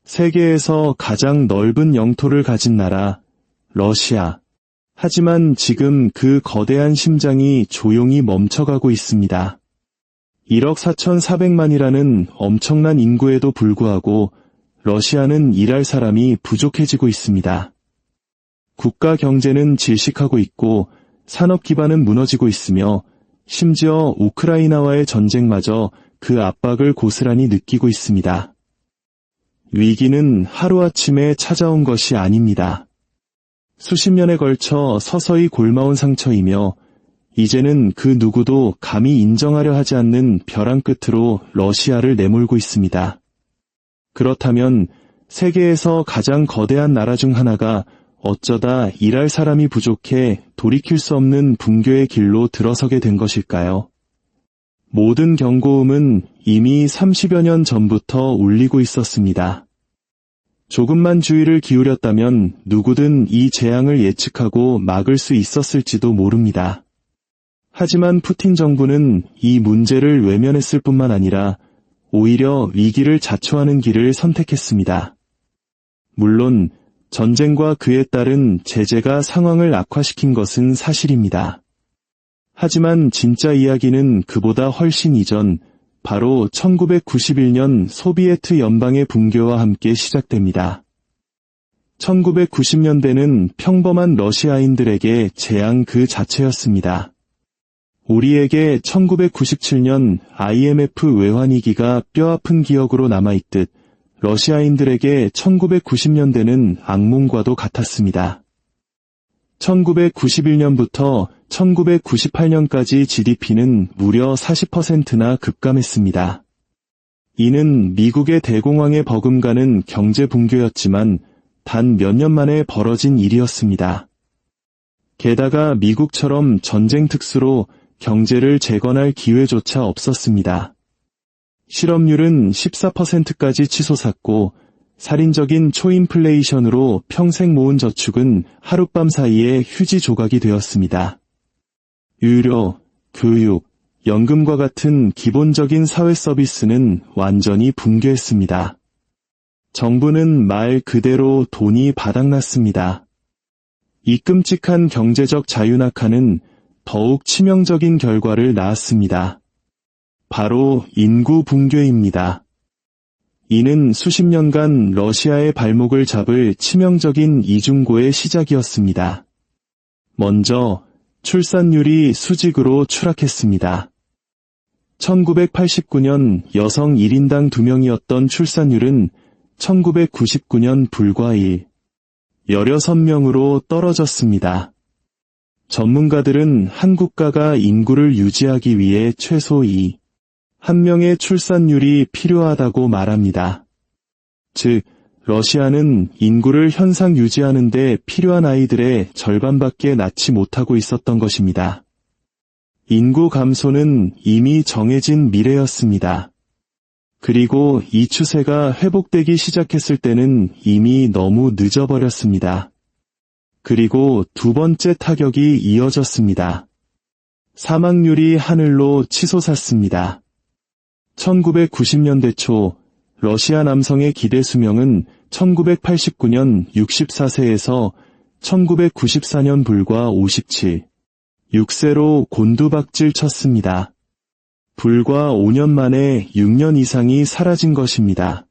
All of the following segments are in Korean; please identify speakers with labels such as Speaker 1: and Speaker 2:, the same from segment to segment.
Speaker 1: 세계에서 가장 넓은 영토를 가진 나라, 러시아. 하지만 지금 그 거대한 심장이 조용히 멈춰가고 있습니다. 1억 4,400만이라는 엄청난 인구에도 불구하고 러시아는 일할 사람이 부족해지고 있습니다. 국가 경제는 질식하고 있고 산업 기반은 무너지고 있으며 심지어 우크라이나와의 전쟁마저 그 압박을 고스란히 느끼고 있습니다. 위기는 하루아침에 찾아온 것이 아닙니다. 수십 년에 걸쳐 서서히 골마온 상처이며 이제는 그 누구도 감히 인정하려 하지 않는 벼랑 끝으로 러시아를 내몰고 있습니다. 그렇다면 세계에서 가장 거대한 나라 중 하나가 어쩌다 일할 사람이 부족해 돌이킬 수 없는 붕괴의 길로 들어서게 된 것일까요? 모든 경고음은 이미 30여 년 전부터 울리고 있었습니다. 조금만 주의를 기울였다면 누구든 이 재앙을 예측하고 막을 수 있었을지도 모릅니다. 하지만 푸틴 정부는 이 문제를 외면했을 뿐만 아니라 오히려 위기를 자초하는 길을 선택했습니다. 물론 전쟁과 그에 따른 제재가 상황을 악화시킨 것은 사실입니다. 하지만 진짜 이야기는 그보다 훨씬 이전, 바로 1991년 소비에트 연방의 붕괴와 함께 시작됩니다. 1990년대는 평범한 러시아인들에게 재앙 그 자체였습니다. 우리에게 1997년 IMF 외환위기가 뼈아픈 기억으로 남아있듯 러시아인들에게 1990년대는 악몽과도 같았습니다. 1991년부터 1998년까지 GDP는 무려 40%나 급감했습니다. 이는 미국의 대공황에 버금가는 경제 붕괴였지만 단 몇 년 만에 벌어진 일이었습니다. 게다가 미국처럼 전쟁 특수로 경제를 재건할 기회조차 없었습니다. 실업률은 14%까지 치솟았고 살인적인 초인플레이션으로 평생 모은 저축은 하룻밤 사이에 휴지 조각이 되었습니다. 유료, 교육, 연금과 같은 기본적인 사회 서비스는 완전히 붕괴했습니다. 정부는 말 그대로 돈이 바닥났습니다. 이 끔찍한 경제적 자유낙하는 더욱 치명적인 결과를 낳았습니다. 바로 인구 붕괴입니다. 이는 수십 년간 러시아의 발목을 잡을 치명적인 이중고의 시작이었습니다. 먼저 출산율이 수직으로 추락했습니다. 1989년 여성 1인당 2명이었던 출산율은 1999년 불과 16명으로 떨어졌습니다. 전문가들은 한 국가가 인구를 유지하기 위해 최소 1명의 출산율이 필요하다고 말합니다. 즉, 러시아는 인구를 현상 유지하는 데 필요한 아이들의 절반밖에 낳지 못하고 있었던 것입니다. 인구 감소는 이미 정해진 미래였습니다. 그리고 이 추세가 회복되기 시작했을 때는 이미 너무 늦어버렸습니다. 그리고 두 번째 타격이 이어졌습니다. 사망률이 하늘로 치솟았습니다. 1990년대 초 러시아 남성의 기대 수명은 1989년 64세에서 1994년 불과 6세로 곤두박질 쳤습니다. 불과 5년 만에 6년 이상이 사라진 것입니다.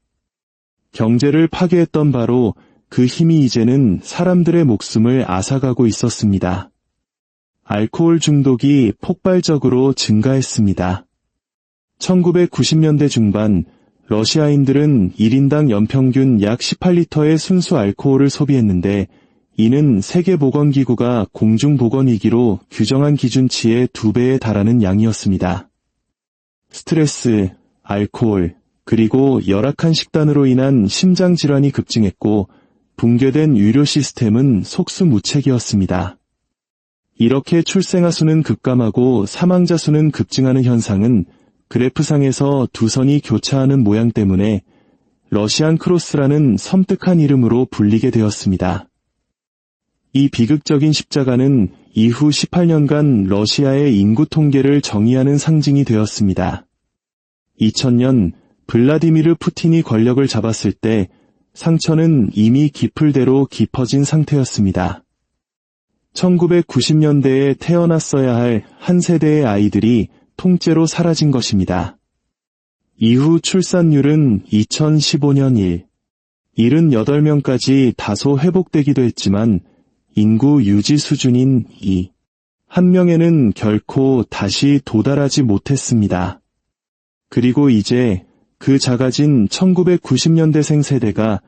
Speaker 1: 경제를 파괴했던 바로 그 힘이 이제는 사람들의 목숨을 앗아가고 있었습니다. 알코올 중독이 폭발적으로 증가했습니다. 1990년대 중반 러시아인들은 1인당 연평균 약 18리터의 순수 알코올을 소비했는데 이는 세계보건기구가 공중보건위기로 규정한 기준치의 2배에 달하는 양이었습니다. 스트레스, 알코올, 그리고 열악한 식단으로 인한 심장질환이 급증했고 붕괴된 의료 시스템은 속수무책이었습니다. 이렇게 출생아 수는 급감하고 사망자 수는 급증하는 현상은 그래프상에서 두 선이 교차하는 모양 때문에 러시안 크로스라는 섬뜩한 이름으로 불리게 되었습니다. 이 비극적인 십자가는 이후 18년간 러시아의 인구 통계를 정의하는 상징이 되었습니다. 2000년 블라디미르 푸틴이 권력을 잡았을 때 상처는 이미 깊을 대로 깊어진 상태였습니다. 1990년대에 태어났어야 할 한 세대의 아이들이 통째로 사라진 것입니다. 이후 출산율은 2015년 78명까지 다소 회복되기도 했지만 인구 유지 수준인 1명에는 결코 다시 도달하지 못했습니다. 그리고 이제 그 작아진 1990년대생 세대가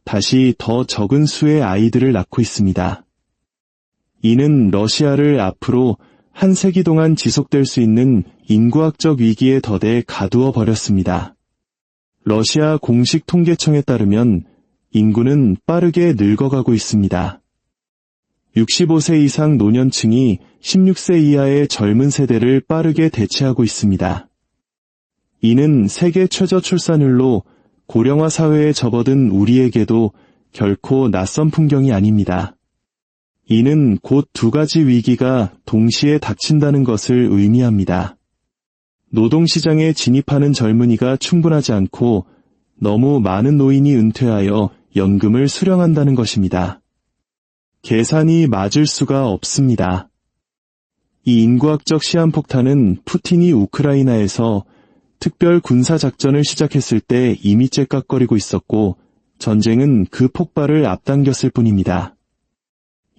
Speaker 1: 다시 더 적은 수의 아이들을 낳고 있습니다. 이는 러시아를 앞으로 한 세기 동안 지속될 수 있는 인구학적 위기에 더대 가두어 버렸습니다. 러시아 공식 통계청에 따르면 인구는 빠르게 늙어가고 있습니다. 65세 이상 노년층이 16세 이하의 젊은 세대를 빠르게 대체하고 있습니다. 이는 세계 최저 출산율로 고령화 사회에 접어든 우리에게도 결코 낯선 풍경이 아닙니다. 이는 곧 두 가지 위기가 동시에 닥친다는 것을 의미합니다. 노동시장에 진입하는 젊은이가 충분하지 않고 너무 많은 노인이 은퇴하여 연금을 수령한다는 것입니다. 계산이 맞을 수가 없습니다. 이 인구학적 시한폭탄은 푸틴이 우크라이나에서 특별 군사작전을 시작했을 때 이미 째깍거리고 있었고 전쟁은 그 폭발을 앞당겼을 뿐입니다.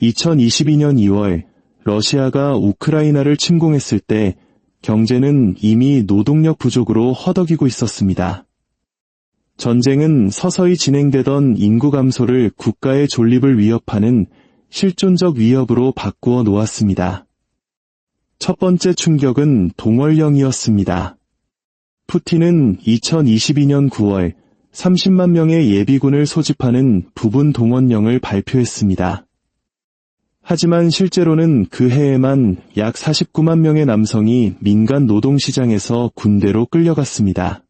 Speaker 1: 2022년 2월 러시아가 우크라이나를 침공했을 때 경제는 이미 노동력 부족으로 허덕이고 있었습니다. 전쟁은 서서히 진행되던 인구 감소를 국가의 존립을 위협하는 실존적 위협으로 바꾸어 놓았습니다. 첫 번째 충격은 동원령이었습니다. 푸틴은 2022년 9월 30만 명의 예비군을 소집하는 부분 동원령을 발표했습니다. 하지만 실제로는 그 해에만 약 49만 명의 남성이 민간 노동시장에서 군대로 끌려갔습니다.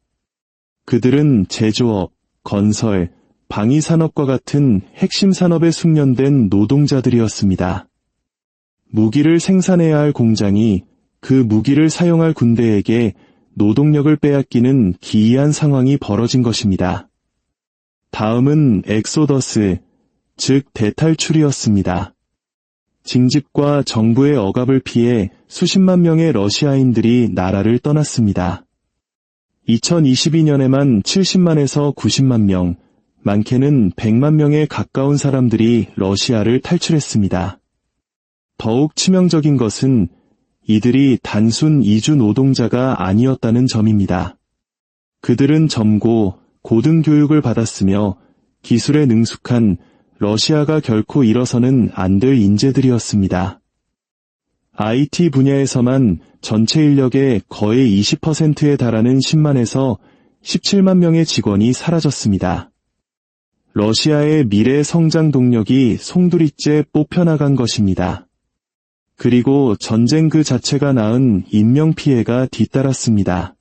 Speaker 1: 그들은 제조업, 건설, 방위산업과 같은 핵심 산업에 숙련된 노동자들이었습니다. 무기를 생산해야 할 공장이 그 무기를 사용할 군대에게 노동력을 빼앗기는 기이한 상황이 벌어진 것입니다. 다음은 엑소더스, 즉 대탈출이었습니다. 징집과 정부의 억압을 피해 수십만 명의 러시아인들이 나라를 떠났습니다. 2022년에만 70만에서 90만 명, 많게는 100만 명에 가까운 사람들이 러시아를 탈출했습니다. 더욱 치명적인 것은 이들이 단순 이주 노동자가 아니었다는 점입니다. 그들은 젊고 고등교육을 받았으며 기술에 능숙한 러시아가 결코 잃어서는 안 될 인재들이었습니다. IT 분야에서만 전체 인력의 거의 20%에 달하는 10만에서 17만 명의 직원이 사라졌습니다. 러시아의 미래 성장 동력이 송두리째 뽑혀나간 것입니다. 그리고 전쟁 그 자체가 낳은 인명피해가 뒤따랐습니다.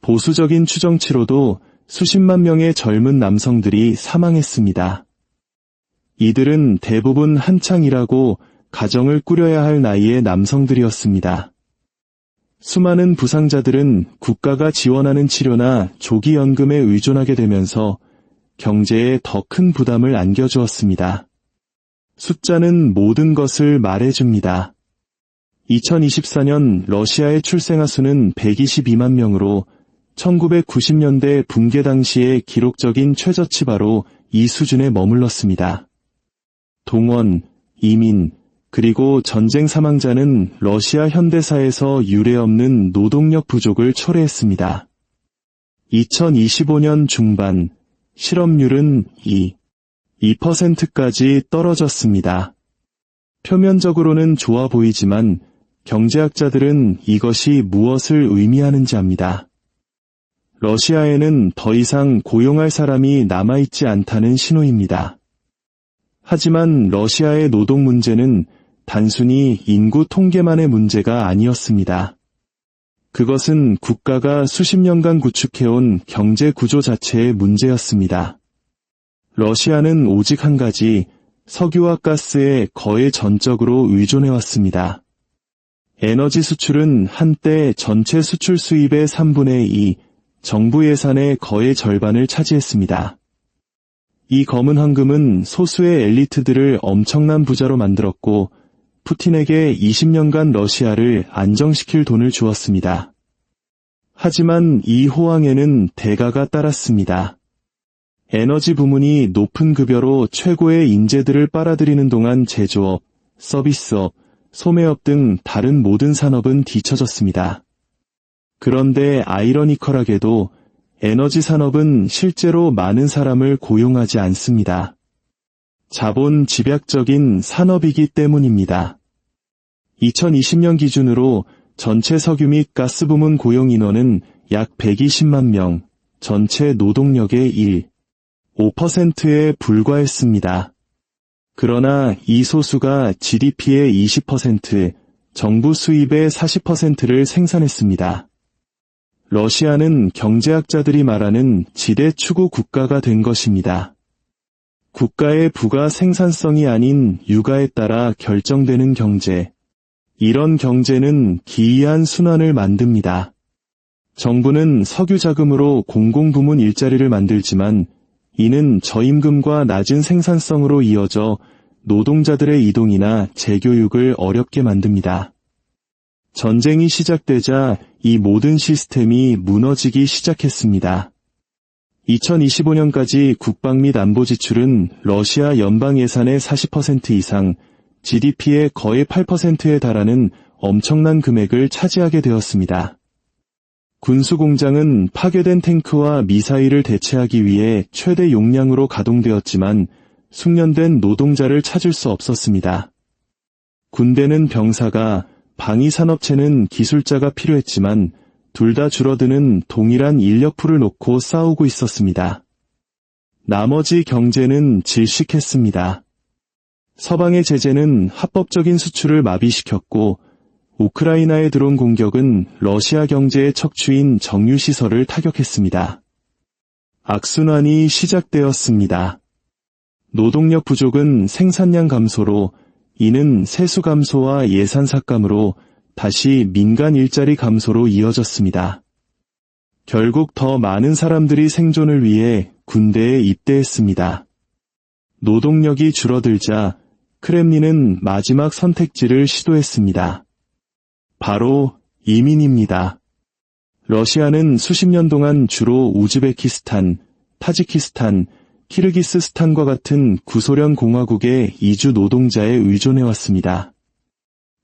Speaker 1: 보수적인 추정치로도 수십만 명의 젊은 남성들이 사망했습니다. 이들은 대부분 한창 일하고 가정을 꾸려야 할 나이의 남성들이었습니다. 수많은 부상자들은 국가가 지원하는 치료나 조기연금에 의존하게 되면서 경제에 더 큰 부담을 안겨주었습니다. 숫자는 모든 것을 말해줍니다. 2024년 러시아의 출생아 수는 122만 명으로 1990년대 붕괴 당시의 기록적인 최저치 바로 이 수준에 머물렀습니다. 동원, 이민, 그리고 전쟁 사망자는 러시아 현대사에서 유례없는 노동력 부족을 초래했습니다. 2025년 중반, 실업률은 2%까지 떨어졌습니다. 표면적으로는 좋아 보이지만 경제학자들은 이것이 무엇을 의미하는지 압니다. 러시아에는 더 이상 고용할 사람이 남아있지 않다는 신호입니다. 하지만 러시아의 노동 문제는 단순히 인구 통계만의 문제가 아니었습니다. 그것은 국가가 수십 년간 구축해온 경제 구조 자체의 문제였습니다. 러시아는 오직 한 가지, 석유와 가스에 거의 전적으로 의존해왔습니다. 에너지 수출은 한때 전체 수출 수입의 3분의 2, 정부 예산의 거의 절반을 차지했습니다. 이 검은 황금은 소수의 엘리트들을 엄청난 부자로 만들었고 푸틴에게 20년간 러시아를 안정시킬 돈을 주었습니다. 하지만 이 호황에는 대가가 따랐습니다. 에너지 부문이 높은 급여로 최고의 인재들을 빨아들이는 동안 제조업, 서비스업, 소매업 등 다른 모든 산업은 뒤처졌습니다. 그런데 아이러니컬하게도 에너지 산업은 실제로 많은 사람을 고용하지 않습니다. 자본 집약적인 산업이기 때문입니다. 2020년 기준으로 전체 석유 및 가스 부문 고용 인원은 약 120만 명, 전체 노동력의 5%에 불과했습니다. 그러나 이 소수가 GDP의 20%, 정부 수입의 40%를 생산했습니다. 러시아는 경제학자들이 말하는 지대 추구 국가가 된 것입니다. 국가의 부가 생산성이 아닌 유가에 따라 결정되는 경제. 이런 경제는 기이한 순환을 만듭니다. 정부는 석유 자금으로 공공부문 일자리를 만들지만 이는 저임금과 낮은 생산성으로 이어져 노동자들의 이동이나 재교육을 어렵게 만듭니다. 전쟁이 시작되자 이 모든 시스템이 무너지기 시작했습니다. 2025년까지 국방 및 안보 지출은 러시아 연방 예산의 40% 이상, GDP의 거의 8%에 달하는 엄청난 금액을 차지하게 되었습니다. 군수공장은 파괴된 탱크와 미사일을 대체하기 위해 최대 용량으로 가동되었지만 숙련된 노동자를 찾을 수 없었습니다. 군대는 병사가, 방위산업체는 기술자가 필요했지만 둘 다 줄어드는 동일한 인력풀을 놓고 싸우고 있었습니다. 나머지 경제는 질식했습니다. 서방의 제재는 합법적인 수출을 마비시켰고 우크라이나에 들어온 공격은 러시아 경제의 척추인 정유시설을 타격했습니다. 악순환이 시작되었습니다. 노동력 부족은 생산량 감소로, 이는 세수 감소와 예산 삭감으로 다시 민간 일자리 감소로 이어졌습니다. 결국 더 많은 사람들이 생존을 위해 군대에 입대했습니다. 노동력이 줄어들자 크렘린은 마지막 선택지를 시도했습니다. 바로 이민입니다. 러시아는 수십 년 동안 주로 우즈베키스탄, 타지키스탄, 키르기스스탄과 같은 구소련 공화국의 이주 노동자에 의존해왔습니다.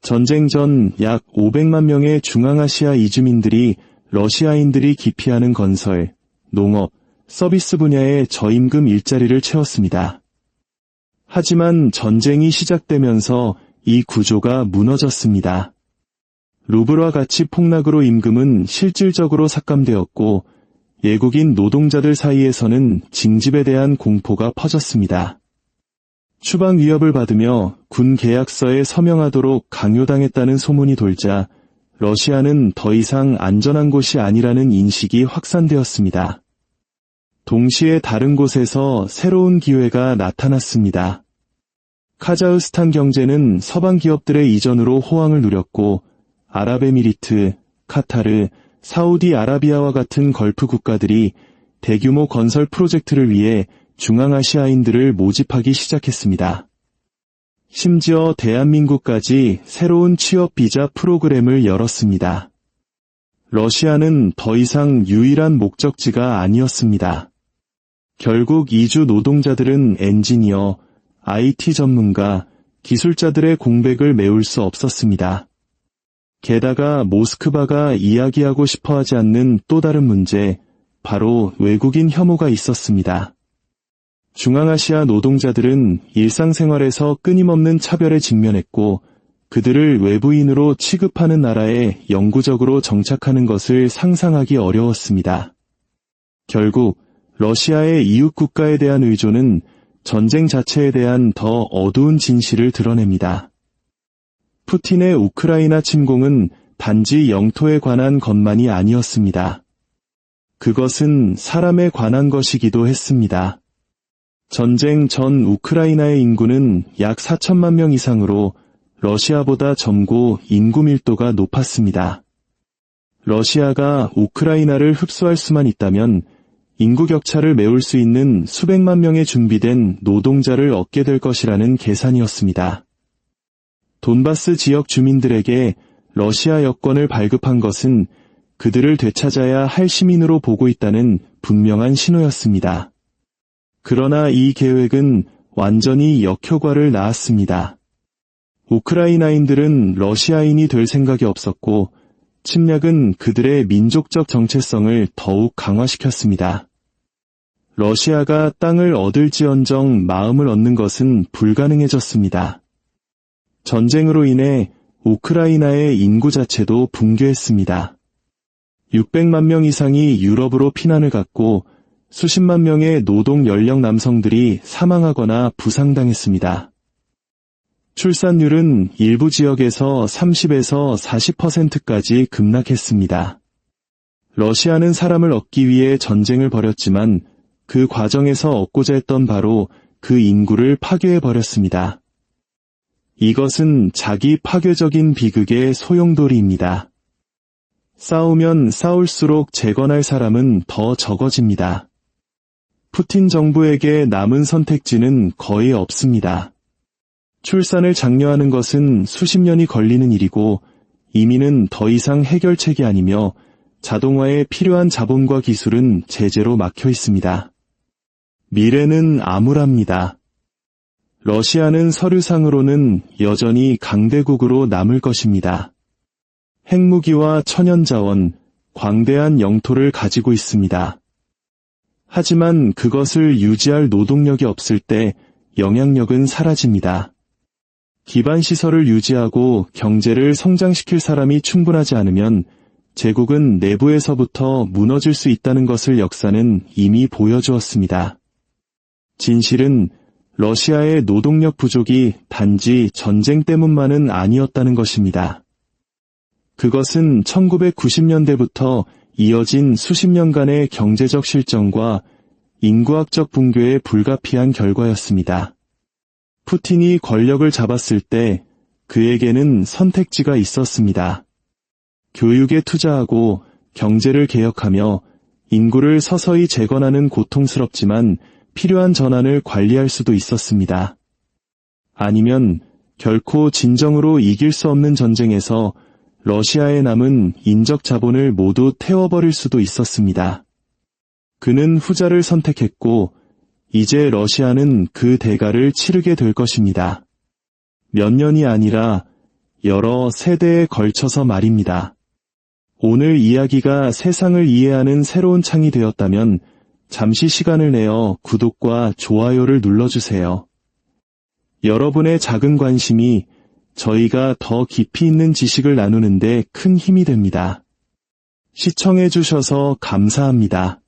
Speaker 1: 전쟁 전 약 500만 명의 중앙아시아 이주민들이 러시아인들이 기피하는 건설, 농업, 서비스 분야의 저임금 일자리를 채웠습니다. 하지만 전쟁이 시작되면서 이 구조가 무너졌습니다. 루블화 가치 폭락으로 임금은 실질적으로 삭감되었고 외국인 노동자들 사이에서는 징집에 대한 공포가 퍼졌습니다. 추방 위협을 받으며 군 계약서에 서명하도록 강요당했다는 소문이 돌자 러시아는 더 이상 안전한 곳이 아니라는 인식이 확산되었습니다. 동시에 다른 곳에서 새로운 기회가 나타났습니다. 카자흐스탄 경제는 서방 기업들의 이전으로 호황을 누렸고 아랍에미리트, 카타르, 사우디아라비아와 같은 걸프 국가들이 대규모 건설 프로젝트를 위해 중앙아시아인들을 모집하기 시작했습니다. 심지어 대한민국까지 새로운 취업 비자 프로그램을 열었습니다. 러시아는 더 이상 유일한 목적지가 아니었습니다. 결국 이주 노동자들은 엔지니어, IT 전문가, 기술자들의 공백을 메울 수 없었습니다. 게다가 모스크바가 이야기하고 싶어하지 않는 또 다른 문제, 바로 외국인 혐오가 있었습니다. 중앙아시아 노동자들은 일상생활에서 끊임없는 차별에 직면했고 그들을 외부인으로 취급하는 나라에 영구적으로 정착하는 것을 상상하기 어려웠습니다. 결국 러시아의 이웃 국가에 대한 의존은 전쟁 자체에 대한 더 어두운 진실을 드러냅니다. 푸틴의 우크라이나 침공은 단지 영토에 관한 것만이 아니었습니다. 그것은 사람에 관한 것이기도 했습니다. 전쟁 전 우크라이나의 인구는 약 4천만 명 이상으로 러시아보다 젊고 인구 밀도가 높았습니다. 러시아가 우크라이나를 흡수할 수만 있다면 인구 격차를 메울 수 있는 수백만 명의 준비된 노동자를 얻게 될 것이라는 계산이었습니다. 돈바스 지역 주민들에게 러시아 여권을 발급한 것은 그들을 되찾아야 할 시민으로 보고 있다는 분명한 신호였습니다. 그러나 이 계획은 완전히 역효과를 낳았습니다. 우크라이나인들은 러시아인이 될 생각이 없었고 침략은 그들의 민족적 정체성을 더욱 강화시켰습니다. 러시아가 땅을 얻을지언정 마음을 얻는 것은 불가능해졌습니다. 전쟁으로 인해 우크라이나의 인구 자체도 붕괴했습니다. 600만 명 이상이 유럽으로 피난을 갔고 수십만 명의 노동 연령 남성들이 사망하거나 부상당했습니다. 출산율은 일부 지역에서 30에서 40%까지 급락했습니다. 러시아는 사람을 얻기 위해 전쟁을 벌였지만 그 과정에서 얻고자 했던 바로 그 인구를 파괴해버렸습니다. 이것은 자기 파괴적인 비극의 소용돌이입니다. 싸우면 싸울수록 재건할 사람은 더 적어집니다. 푸틴 정부에게 남은 선택지는 거의 없습니다. 출산을 장려하는 것은 수십 년이 걸리는 일이고 이민은 더 이상 해결책이 아니며 자동화에 필요한 자본과 기술은 제재로 막혀 있습니다. 미래는 암울합니다. 러시아는 서류상으로는 여전히 강대국으로 남을 것입니다. 핵무기와 천연자원, 광대한 영토를 가지고 있습니다. 하지만 그것을 유지할 노동력이 없을 때 영향력은 사라집니다. 기반시설을 유지하고 경제를 성장시킬 사람이 충분하지 않으면 제국은 내부에서부터 무너질 수 있다는 것을 역사는 이미 보여주었습니다. 진실은 러시아의 노동력 부족이 단지 전쟁 때문만은 아니었다는 것입니다. 그것은 1990년대부터 이어진 수십 년간의 경제적 실정과 인구학적 붕괴의 불가피한 결과였습니다. 푸틴이 권력을 잡았을 때 그에게는 선택지가 있었습니다. 교육에 투자하고 경제를 개혁하며 인구를 서서히 재건하는 고통스럽지만 필요한 전환을 관리할 수도 있었습니다. 아니면 결코 진정으로 이길 수 없는 전쟁에서 러시아에 남은 인적 자본을 모두 태워버릴 수도 있었습니다. 그는 후자를 선택했고 이제 러시아는 그 대가를 치르게 될 것입니다. 몇 년이 아니라 여러 세대에 걸쳐서 말입니다. 오늘 이야기가 세상을 이해하는 새로운 창이 되었다면 잠시 시간을 내어 구독과 좋아요를 눌러주세요. 여러분의 작은 관심이 저희가 더 깊이 있는 지식을 나누는데 큰 힘이 됩니다. 시청해 주셔서 감사합니다.